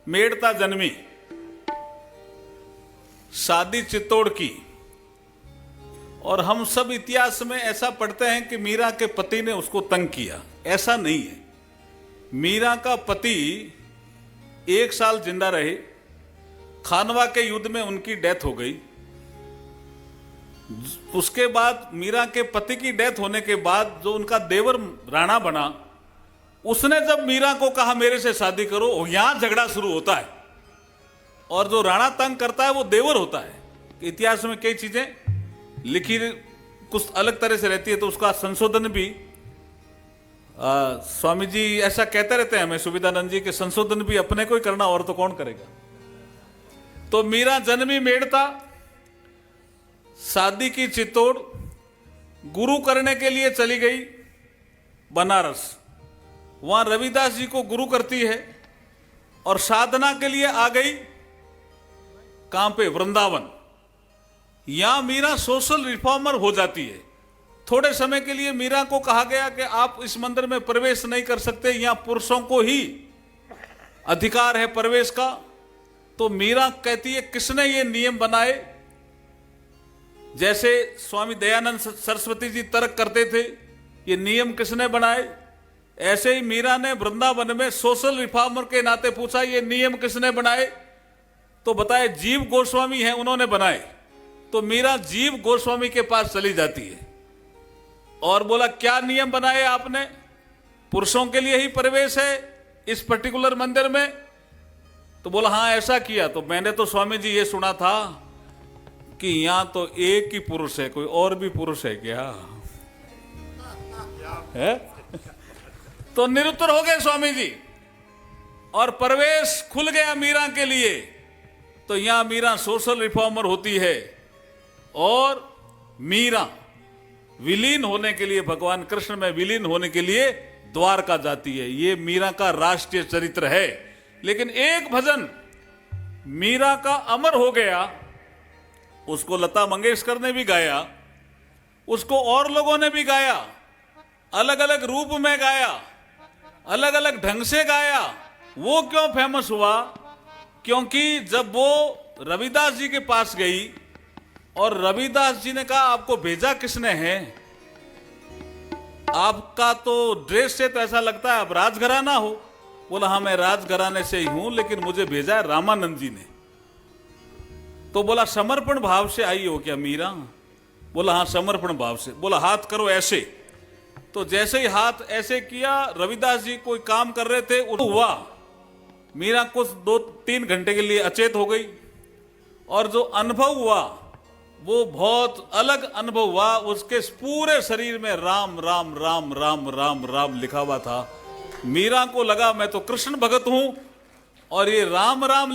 मेड़ता जन्मी, शादी चित्तौड़ की। और हम सब इतिहास में ऐसा पढ़ते हैं कि मीरा के पति ने उसको तंग किया। ऐसा नहीं है। मीरा का पति 1 साल जिंदा रहे, खानवा के युद्ध में उनकी डेथ हो गई। उसके बाद मीरा के पति की डेथ होने के बाद जो उनका देवर राणा बना, उसने जब मीरा को कहा मेरे से शादी करो, यहां झगड़ा शुरू होता है। और जो राणा तंग करता है वो देवर होता है। इतिहास में कई चीजें लिखी कुछ अलग तरह से रहती है, तो उसका संशोधन भी स्वामी जी ऐसा कहते रहते हैं हमें, सुविधानंद जी के संशोधन भी अपने को ही करना, और तो कौन करेगा। तो मीरा जन्मी मेड़ता, शादी की चित्तौड़, गुरु करने के लिए चली गई बनारस। वहां रविदास जी को गुरु करती है और साधना के लिए आ गई कहां पे, वृंदावन। यहां मीरा सोशल रिफॉर्मर हो जाती है। थोड़े समय के लिए मीरा को कहा गया कि आप इस मंदिर में प्रवेश नहीं कर सकते, यहां पुरुषों को ही अधिकार है प्रवेश का। तो मीरा कहती है किसने ये नियम बनाए। जैसे स्वामी दयानंद सरस्वती जी तर्क करते थे, ये नियम किसने बनाए, ऐसे ही मीरा ने वृंदावन में सोशल रिफॉर्मर के नाते पूछा ये नियम किसने बनाए। तो बताए जीव गोस्वामी हैं, उन्होंने बनाए। तो मीरा जीव गोस्वामी के पास चली जाती है और बोला क्या नियम बनाए आपने, पुरुषों के लिए ही प्रवेश है इस पर्टिकुलर मंदिर में। तो बोला हाँ ऐसा किया। तो मैंने तो स्वामी जी ये सुना था कि यहां तो एक ही पुरुष है, कोई और भी पुरुष है क्या है? तो निरुत्तर हो गए स्वामी जी और प्रवेश खुल गया मीरा के लिए। तो यहां मीरा सोशल रिफॉर्मर होती है और मीरा विलीन होने के लिए, भगवान कृष्ण में विलीन होने के लिए द्वारका जाती है। ये मीरा का राष्ट्रीय चरित्र है। लेकिन एक भजन मीरा का अमर हो गया, उसको लता मंगेशकर ने भी गाया, उसको और लोगों ने भी गाया, अलग अलग रूप में गाया, अलग अलग ढंग से गाया। वो क्यों फेमस हुआ? क्योंकि जब वो रविदास जी के पास गई और रविदास जी ने कहा आपको भेजा किसने है, आपका तो ड्रेस से तो ऐसा लगता है आप राजघराना हो। बोला हाँ मैं राजघराने से ही हूं, लेकिन मुझे भेजा है रामानंद जी ने। तो बोला समर्पण भाव से आई हो क्या मीरा? बोला हाँ समर्पण भाव से। बोला हाथ करो ऐसे। तो जैसे ही हाथ ऐसे किया, रविदास जी कोई काम कर रहे थे, हुआ मीरा कुछ 2-3 घंटे के लिए अचेत हो गई। और जो अनुभव हुआ वो बहुत अलग अनुभव हुआ। उसके पूरे शरीर में राम राम राम राम राम राम लिखा हुआ था। मीरा को लगा मैं तो कृष्ण भगत हूं और ये राम राम